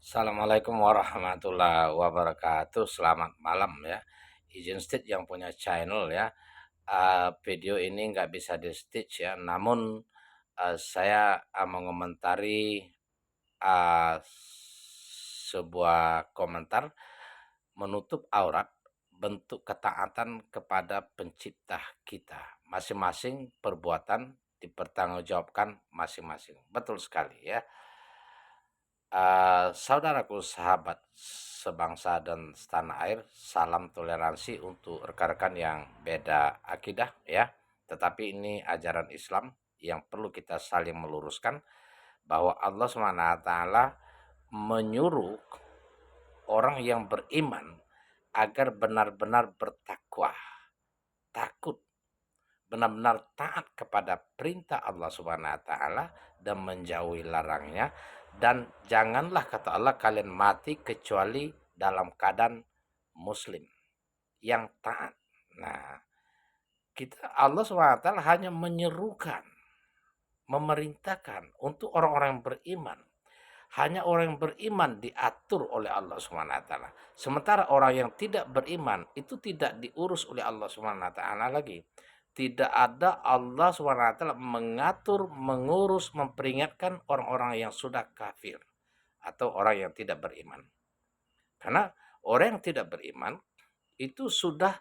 Assalamualaikum warahmatullahi wabarakatuh. Selamat malam ya. Izin Stitch yang punya channel ya. Video ini nggak bisa di stitch ya. Namun saya mengomentari uh, sebuah komentar menutup aurat bentuk ketaatan kepada pencipta kita. Masing-masing perbuatan dipertanggungjawabkan masing-masing. Betul sekali ya. Saudaraku, sahabat sebangsa dan setanah air, salam toleransi untuk rekan-rekan yang beda akidah ya. Tetapi ini ajaran Islam yang perlu kita saling meluruskan bahwa Allah SWT menyuruh orang yang beriman agar benar-benar bertakwa, takut, benar-benar taat kepada perintah Allah Subhanahu wa taala dan menjauhi larangnya, dan janganlah kata Allah kalian mati kecuali dalam keadaan muslim yang taat. Nah, kita Allah Subhanahu wa taala hanya menyerukan, memerintahkan untuk orang-orang yang beriman. Hanya orang yang beriman diatur oleh Allah Subhanahu wa taala. Sementara orang yang tidak beriman itu tidak diurus oleh Allah Subhanahu wa taala lagi. Tidak ada Allah Subhanahu wa taala mengatur, mengurus, memperingatkan orang-orang yang sudah kafir atau orang yang tidak beriman. Karena orang yang tidak beriman itu sudah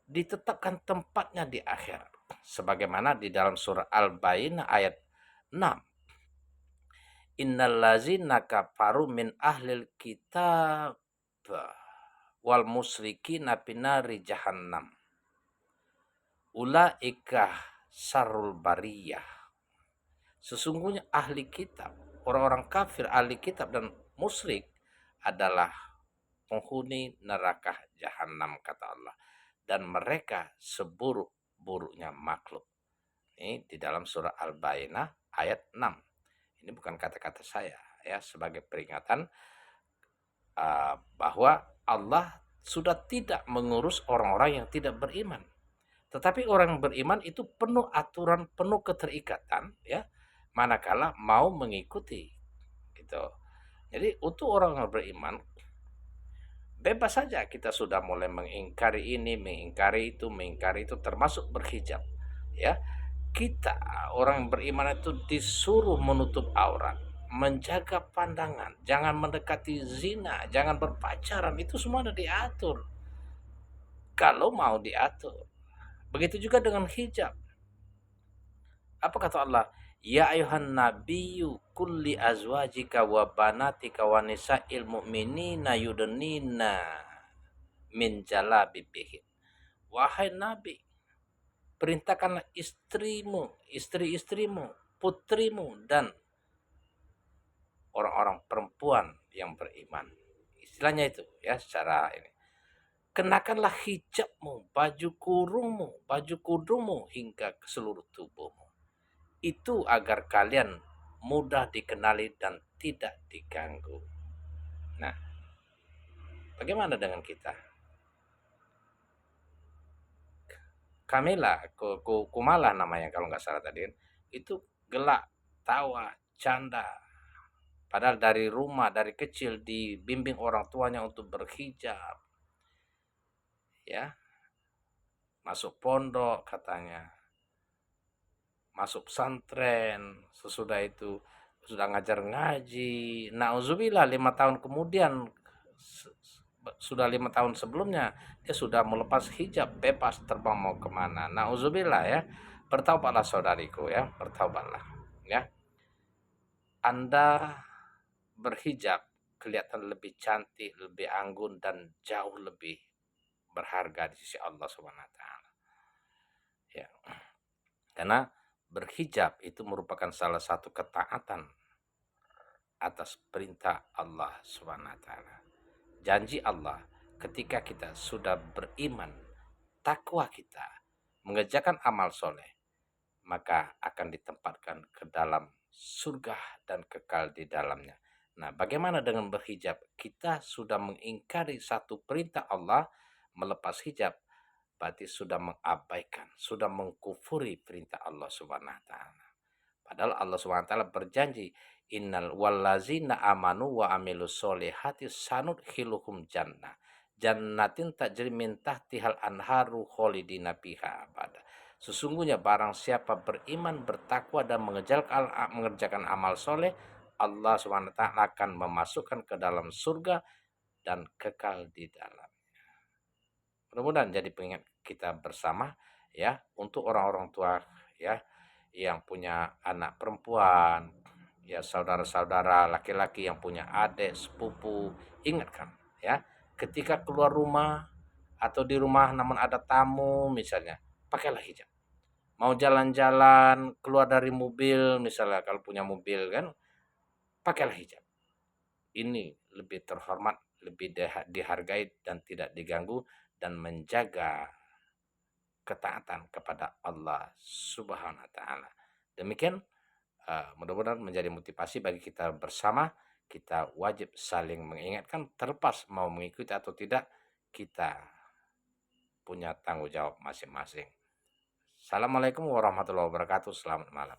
ditetapkan tempatnya di akhirat. Sebagaimana di dalam surah Al-Baqarah ayat 6. Innallazina kafaru min ahlil kitab wal musyrikina finari jahannam. Ulaika sarul bariyah. Sesungguhnya ahli kitab, orang-orang kafir, ahli kitab dan musyrik adalah penghuni neraka jahanam kata Allah. Dan mereka seburuk-buruknya makhluk. Ini di dalam surah Al-Baqarah ayat 6. Ini bukan kata-kata saya ya, sebagai peringatan bahwa Allah sudah tidak mengurus orang-orang yang tidak beriman. Tetapi orang yang beriman itu penuh aturan, penuh keterikatan ya, manakala mau mengikuti gitu. Jadi untuk orang yang beriman bebas saja, kita sudah mulai mengingkari ini, mengingkari itu termasuk berhijab ya. Kita orang yang beriman itu disuruh menutup aurat, menjaga pandangan, jangan mendekati zina, jangan berpacaran, itu semua sudah diatur. Kalau mau diatur. Begitu juga dengan hijab. Apa kata Allah? Ya ayuhan nabiyyu kulli azwajika wa banatika wa nisa'il mu'minina yudnina min jalabibihin. Wahai Nabi, perintahkanlah istrimu, istri-istrimu, putrimu, dan orang-orang perempuan yang beriman. Istilahnya itu ya, secara ini. Kenakanlah hijabmu, baju kurungmu, baju kudungmu hingga ke seluruh tubuhmu. Itu agar kalian mudah dikenali dan tidak diganggu. Nah, bagaimana dengan kita? Kamila, Kumala namanya kalau nggak salah tadi, itu gelak, tawa, canda. Padahal dari rumah, dari kecil dibimbing orang tuanya untuk berhijab. Ya, masuk pondok katanya. Masuk pesantren, sesudah itu sudah ngajar ngaji. Nauzubillah, 5 tahun kemudian, sudah 5 tahun sebelumnya dia sudah melepas hijab, bebas terbang mau kemana. Nauzubillah ya. Bertaubatlah saudariku ya, bertaubatlah ya. Anda berhijab kelihatan lebih cantik, lebih anggun, dan jauh lebih berharga di sisi Allah Subhanahu wa taala. Ya. Karena berhijab itu merupakan salah satu ketaatan atas perintah Allah Subhanahu wa taala. Janji Allah ketika kita sudah beriman, takwa kita, mengerjakan amal soleh, maka akan ditempatkan ke dalam surga dan kekal di dalamnya. Nah, bagaimana dengan berhijab? Kita sudah mengingkari satu perintah Allah, melepas hijab, berarti sudah mengabaikan, sudah mengkufuri perintah Allah Subhanahu wa taala. Padahal Allah Subhanahu wa taala berjanji, Innal wallazina amanu wa amilus solihati sanudkhiluhum jannah. Jannatin tajri min tahtihal anharu kholidina fiha abada. Sesungguhnya barang siapa beriman, bertakwa dan mengerjakan amal soleh, Allah Subhanahu wa taala akan memasukkan ke dalam surga dan kekal di dalam. Mudah-mudahan jadi pengingat kita bersama ya, untuk orang-orang tua ya yang punya anak perempuan, ya saudara-saudara laki-laki yang punya adik, sepupu, ingatkan ya, ketika keluar rumah atau di rumah namun ada tamu misalnya, pakailah hijab. Mau jalan-jalan, keluar dari mobil misalnya kalau punya mobil kan, pakailah hijab. Ini lebih terhormat, lebih dihargai dan tidak diganggu dan menjaga ketaatan kepada Allah Subhanahu wa taala. Demikian mudah-mudahan menjadi motivasi bagi kita bersama. Kita wajib saling mengingatkan, terlepas mau mengikuti atau tidak, kita punya tanggung jawab masing-masing. Assalamualaikum warahmatullahi wabarakatuh. Selamat malam.